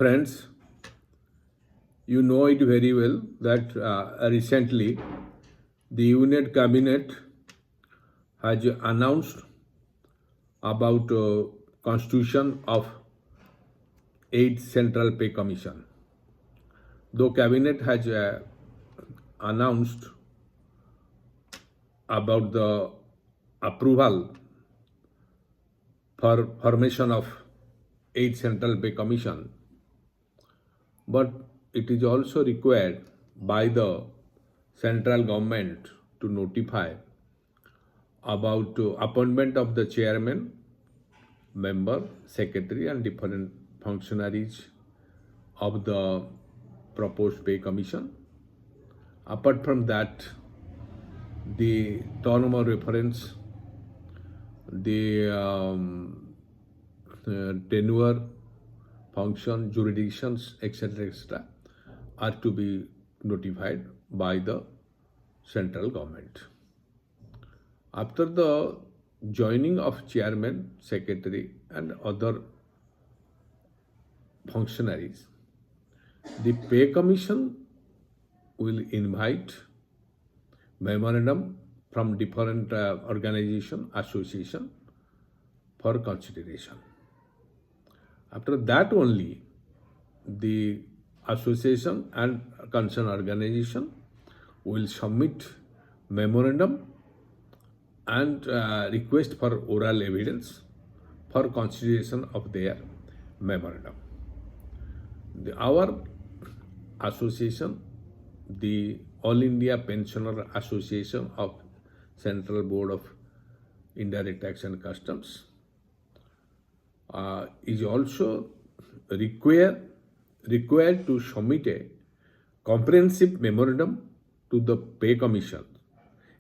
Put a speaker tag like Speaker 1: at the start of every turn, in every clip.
Speaker 1: Friends, you know it very well that recently the Union Cabinet has announced about constitution of 8th Central Pay Commission. Though Cabinet has announced about the approval for formation of 8th Central Pay Commission, but it is also required by the central government to notify about appointment of the chairman, member, secretary and different functionaries of the proposed pay commission. Apart from that, the term of reference, the tenure, function, jurisdictions, etc., are to be notified by the central government. After the joining of chairman, secretary and other functionaries, the pay commission will invite memorandum from different organization, association for consideration. After that only, the association and concerned organization will submit memorandum and request for oral evidence for consideration of their memorandum. Our association, the All India Pensioner Association of Central Board of Indirect Tax and Customs, is also required to submit a comprehensive memorandum to the pay commission,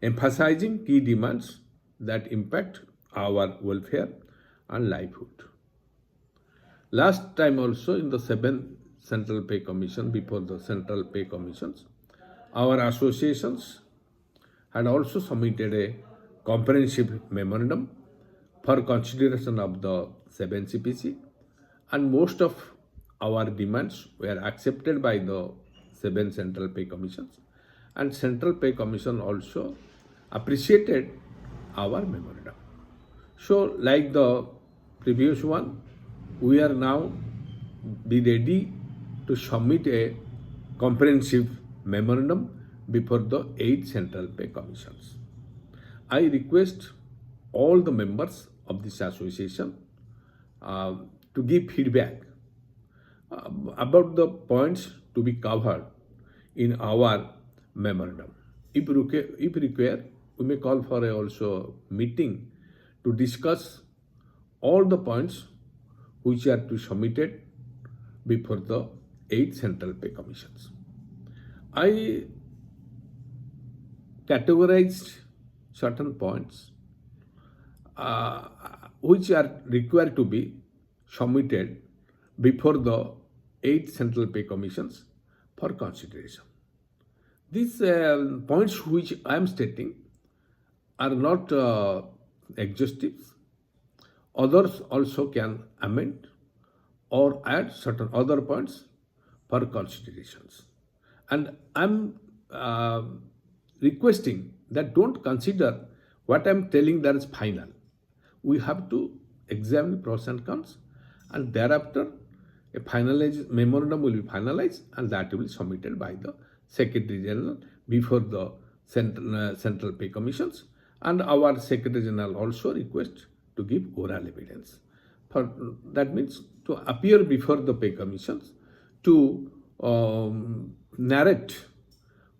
Speaker 1: emphasizing key demands that impact our welfare and livelihood. Last time also in the 7th Central Pay Commission, before the Central Pay Commissions, our associations had also submitted a comprehensive memorandum for consideration of the 7th CPC, and most of our demands were accepted by the 7 Central Pay Commissions, and Central Pay Commission also appreciated our memorandum. So like the previous one, we are now be ready to submit a comprehensive memorandum before the 8 Central Pay Commissions. I request all the members of this association to give feedback about the points to be covered in our memorandum. If required, we may call for a also meeting to discuss all the points which are to be submitted before the 8 Central Pay Commissions. I categorized certain points which are required to be submitted before the 8 Central Pay Commissions for consideration. These points which I am stating are not exhaustive. Others also can amend or add certain other points for considerations. And I am requesting that don't consider what I am telling that is final. We have to examine pros and cons, and thereafter a finalized memorandum will be finalized, and that will be submitted by the Secretary General before the Central Pay Commissions, and our Secretary General also request to give oral evidence. That means to appear before the pay commissions to narrate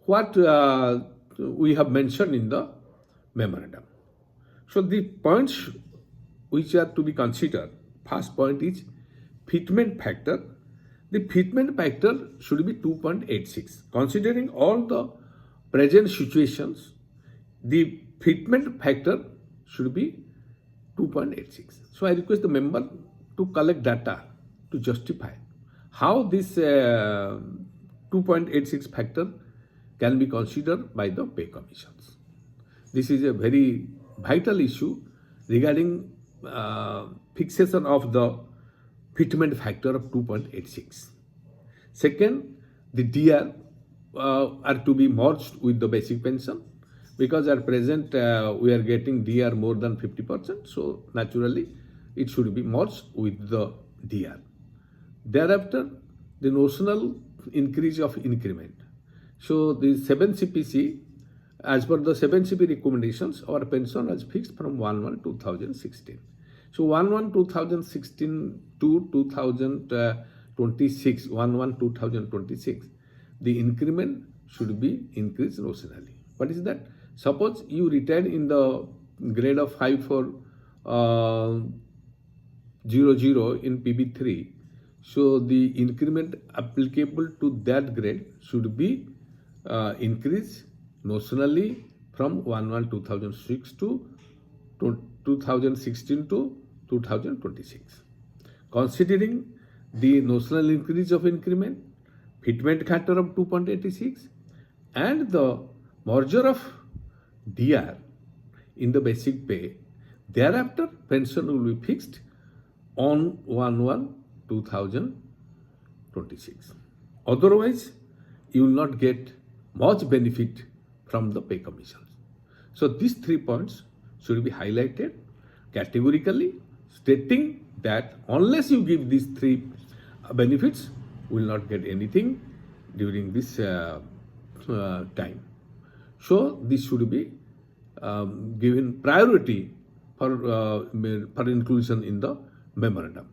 Speaker 1: what we have mentioned in the memorandum. So the points which are to be considered, first point is fitment factor. The fitment factor should be 2.86. Considering all the present situations, the fitment factor should be 2.86. So I request the member to collect data to justify how this 2.86 factor can be considered by the pay commissions. This is a very vital issue regarding fixation of the fitment factor of 2.86. Second, the DR are to be merged with the basic pension, because at present we are getting DR more than 50%, so naturally it should be merged with the DR. Thereafter, the notional increase of increment. So the VIII CPC, as per the VIII CPC recommendations, our pension was fixed from 1/1/2016. So 1/1/2016 to 2026, 1/1/2026, the increment should be increased notionally. What is that? Suppose you retired in the grade of 5400 in PB3, so the increment applicable to that grade should be increased notionally from 1/1/2006 to 2016 to 2026. Considering the notional increase of increment, fitment factor of 2.86, and the merger of DR in the basic pay, thereafter pension will be fixed on 1/1/2026. Otherwise, you will not get much benefit from the pay commissions. So these 3 points should be highlighted categorically, stating that unless you give these 3 benefits, will not get anything during this time. So this should be given priority for inclusion in the memorandum.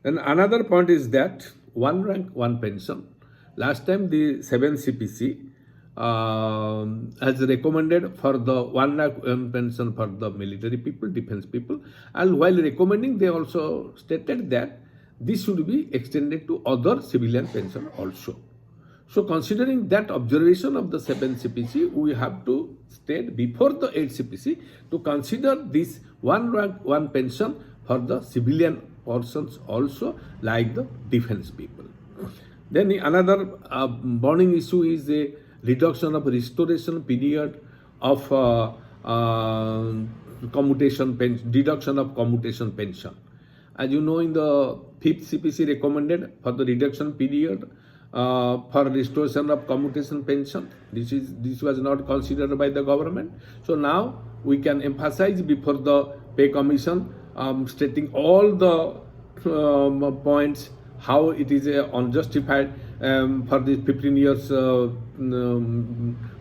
Speaker 1: Then another point is that one rank, one pension. Last time the VII CPC has recommended for the 1 lakh pension for the military people, defense people, and while recommending they also stated that this should be extended to other civilian pension also. So considering that observation of the VII CPC, we have to state before the VIII CPC to consider this 1 rank, 1 pension for the civilian persons also, like the defense people. Then another burning issue is the reduction of restoration period of commutation pension, deduction of commutation pension. As you know, in the VIII CPC recommended for the reduction period for restoration of commutation pension. This was not considered by the government. So now we can emphasize before the pay commission, stating all the points how it is unjustified for the 15 years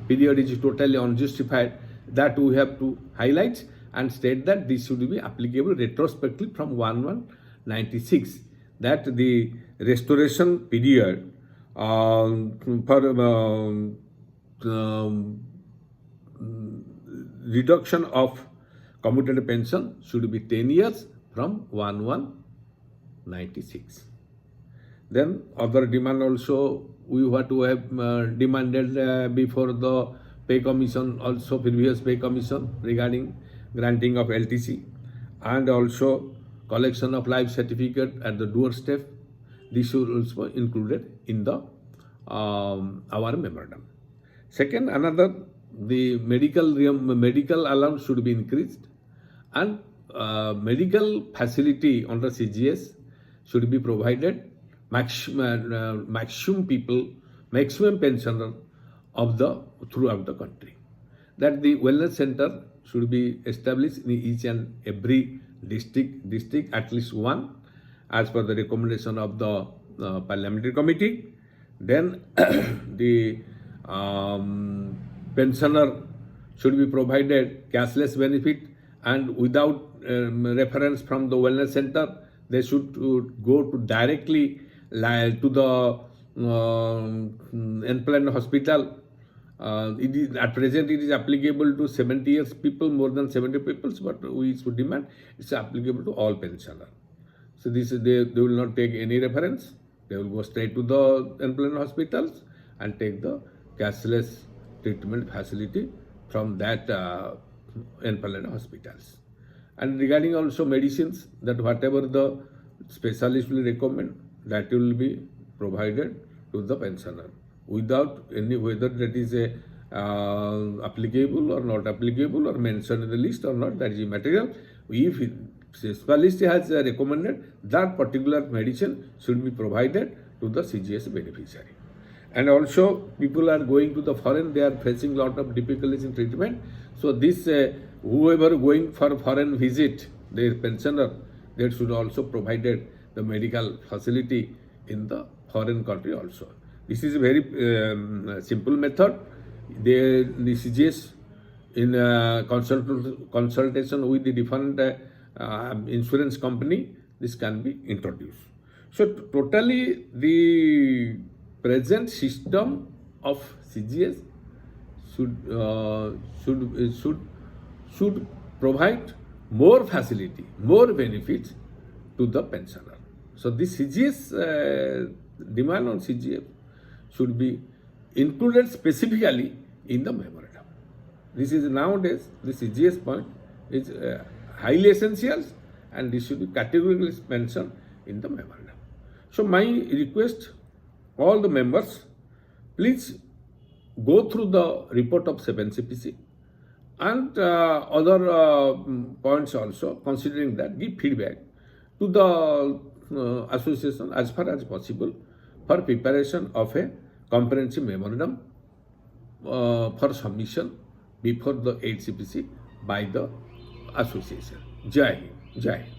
Speaker 1: period is totally unjustified. That we have to highlight and state that this should be applicable retrospectively from 1/1/96. That the restoration period for reduction of commuted pension should be 10 years from 1/1/96. Then other demand also we have to have demanded before the pay commission, also previous pay commission, regarding granting of LTC and also collection of life certificate at the doorstep. This should also included in the our memorandum. Second, another, the medical allowance should be increased, and medical facility under CGHS should be provided maximum pensioner of the throughout the country. That the wellness center should be established in each and every district at least one, as per the recommendation of the parliamentary committee. Then the pensioner should be provided cashless benefit, and without reference from the wellness center, they should go to directly to the employed hospital. It is, at present it is applicable to 70 years people, more than 70 people, but we should demand it's applicable to all pensioners. So this they will not take any reference. They will go straight to the employed hospitals and take the cashless treatment facility from that employed hospitals. And regarding also medicines, that whatever the specialist will recommend, that will be provided to the pensioner without any, whether that is a applicable or not applicable or mentioned in the list or not, that is immaterial. If specialist has recommended that particular medicine should be provided to the CGS beneficiary. And also people are going to the foreign, they are facing lot of difficulties in treatment. So this whoever going for foreign visit, their pensioner, they should also provided the medical facility in the foreign country also. This is a very simple method. The CGS in consultation with the different insurance company, this can be introduced. So totally the present system of CGS should provide more facility, more benefits to the pensioner. So this CGS demand on CGF should be included specifically in the memorandum. This is nowadays the CGS point is highly essential, and this should be categorically mentioned in the memorandum. So my request, all the members, please go through the report of VIII CPC and other points also, considering that, give feedback to the association as far as possible for preparation of a comprehensive memorandum for submission before the VIII CPC by the association. Jai Hind. Jai Hind.